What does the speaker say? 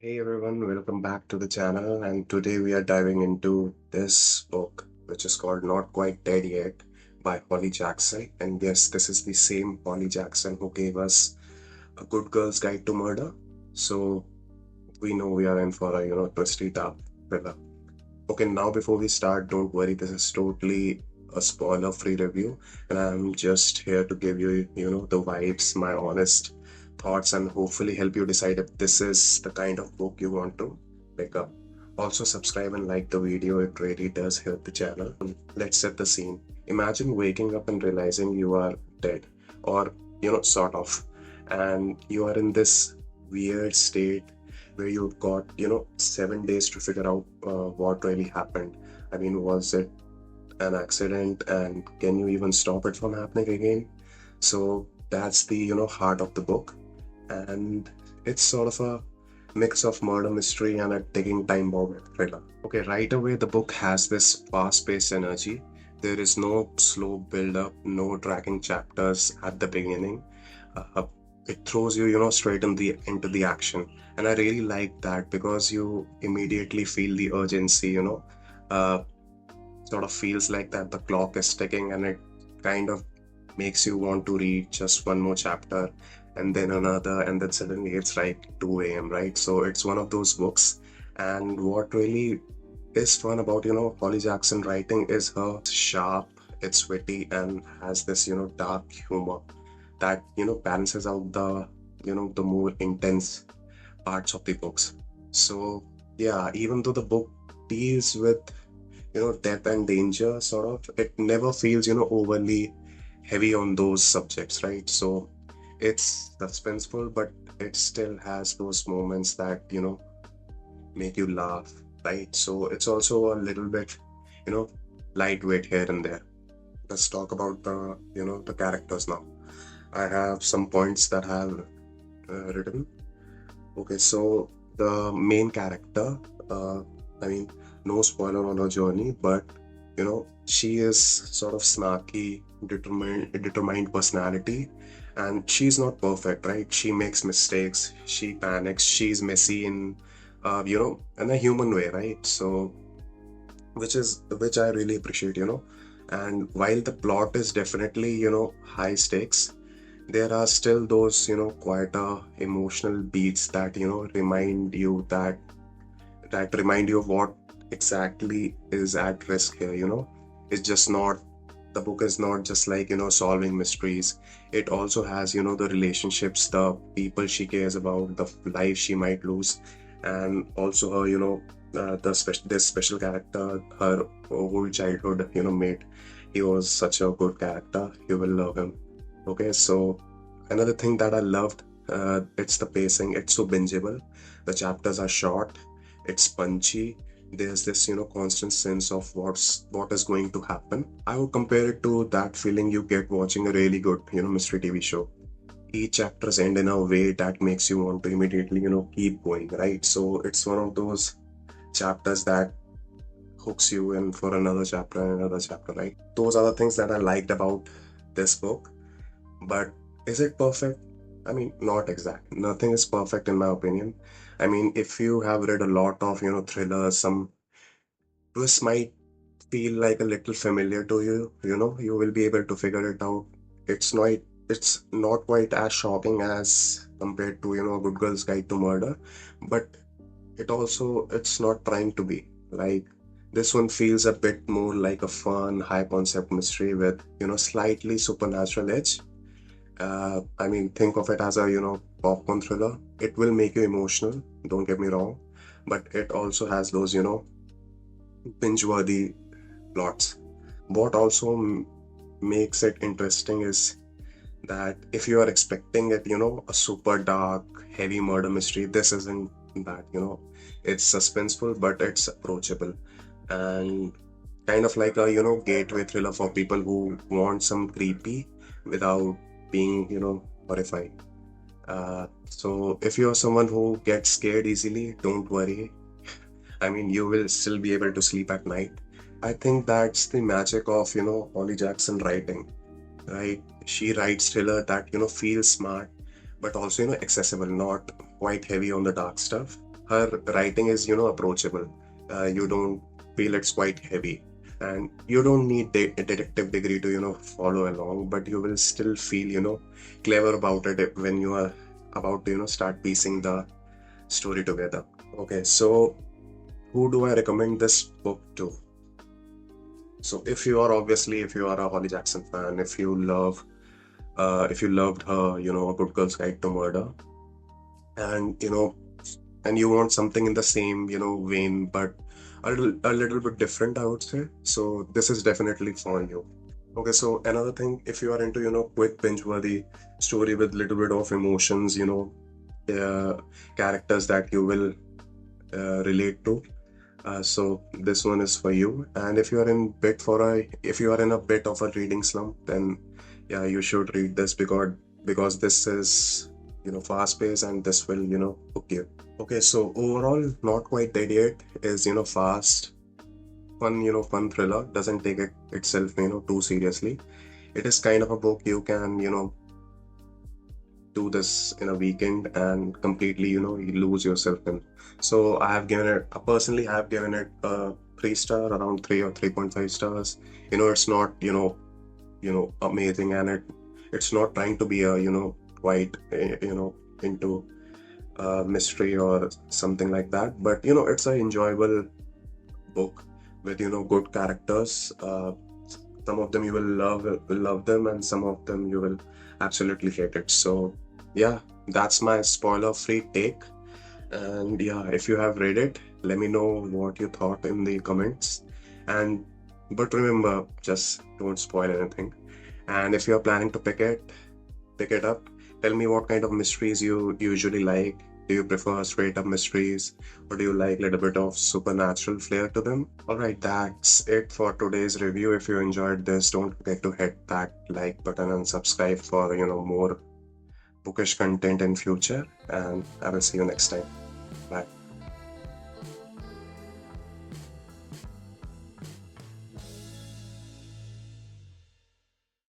Hey everyone, welcome back to the channel. And today we are diving into this book, which is called Not Quite Dead Yet by Holly Jackson. And yes, this is the same Holly Jackson who gave us A Good Girl's Guide to Murder. So we know we are in for a twisty dark thriller. Okay, now before we start, don't worry, this is totally a spoiler-free review, and I'm just here to give you, the vibes, my honest thoughts, and hopefully help you decide if this is the kind of book you want to pick up. Also, subscribe and like the video, it really does help the channel. Let's set the scene. Imagine waking up and realizing you are dead, or, sort of, and you are in this weird state where you've got 7 days to figure out what really happened. I mean, was it an accident, and can you even stop it from happening again? So that's the heart of the book, and it's sort of a mix of murder mystery and a ticking time bomb thriller. Okay, right away the book has this fast-paced energy. There is no slow build-up, no dragging chapters at the beginning. uh, it throws you, straight into the action, and I really like that because you immediately feel the urgency. Uh, Sort of feels like that the clock is ticking, and it kind of makes you want to read just one more chapter, and then another, and then suddenly it's like 2 a.m., right? So it's one of those books. And what really is fun about Holly Jackson writing is her sharp, it's witty, and has this dark humor that balances out the the more intense parts of the books. So yeah, even though the book deals with death and danger, sort of, it never feels overly heavy on those subjects, right? So it's suspenseful, but it still has those moments that make you laugh, right? So it's also a little bit you know lightweight here and there. Let's talk about the characters now. I have some points that I have written. Okay, so the main character, I mean, no spoiler on her journey, but she is sort of snarky, determined personality, and she's not perfect, right? She makes mistakes, she panics, she's messy in a human way, right? So, which I really appreciate. And while the plot is definitely high stakes, there are still those quieter emotional beats that remind you of what exactly is at risk here. It's just not The book is not just like solving mysteries. It also has the relationships, the people she cares about, the life she might lose, and also her this special character, her whole childhood mate. He was such a good character, you will love him. Okay, so another thing that I loved, it's the pacing. It's so bingeable. The chapters are short. It's punchy. There's this, constant sense of what is going to happen. I would compare it to that feeling you get watching a really good, mystery TV show. Each chapters end in a way that makes you want to immediately, keep going, right? So it's one of those chapters that hooks you in for another chapter and another chapter, right? Those are the things that I liked about this book. But is it perfect? I mean, not exact. Nothing is perfect in my opinion. I mean, if you have read a lot of, thrillers, some twists might feel like a little familiar to you, you will be able to figure it out. It's not quite as shocking as compared to, A Good Girl's Guide to Murder, but it's not trying to be. Like, this one feels a bit more like a fun, high concept mystery with, slightly supernatural edge. I mean, think of it as a, popcorn thriller. It will make you emotional, don't get me wrong, but it also has those, binge-worthy plots. What also makes it interesting is that if you are expecting it, a super dark, heavy murder mystery, this isn't that. It's suspenseful, but it's approachable and kind of like a, gateway thriller for people who want some creepy without being, horrifying. So if you're someone who gets scared easily, don't worry. I mean, you will still be able to sleep at night. I think that's the magic of, Holly Jackson writing, right? She writes thriller that, feels smart, but also, accessible, not quite heavy on the dark stuff. her writing is, approachable. You don't feel it's quite heavy, and you don't need a detective degree to, follow along, but you will still feel, clever about it when you are about to, start piecing the story together. Okay, so who do I recommend this book to? So if you are a Holly Jackson fan, if you loved her, A Good Girl's Guide to Murder, and and you want something in the same, vein, but a little bit different, I would say. So this is definitely for you. Okay, so another thing, if you are into, quick binge-worthy story with little bit of emotions, characters that you will relate to. So this one is for you. And if you are in a bit of a reading slump, then yeah, you should read this because this is, fast paced, and this will, hook you. Okay, so overall, Not Quite Dead Yet is, fast, fun thriller. Doesn't take itself, too seriously. It is kind of a book you can, do this in a weekend and completely, you lose yourself in. So I have given it, personally, I have given it a 3 star, around 3 or 3.5 stars. It's not, amazing, and it's not trying to be a, quite, into mystery or something like that. But, it's an enjoyable book with, good characters. Some of them you will love them, and some of them you will absolutely hate it. So yeah, that's my spoiler-free take. And yeah, if you have read it, let me know what you thought in the comments. And but remember, just don't spoil anything. And if you're planning to pick it up, tell me what kind of mysteries you usually like. Do you prefer straight up mysteries, or do you like a little bit of supernatural flair to them? Alright, that's it for today's review. If you enjoyed this, don't forget to hit that like button and subscribe for more bookish content in future. And I will see you next time.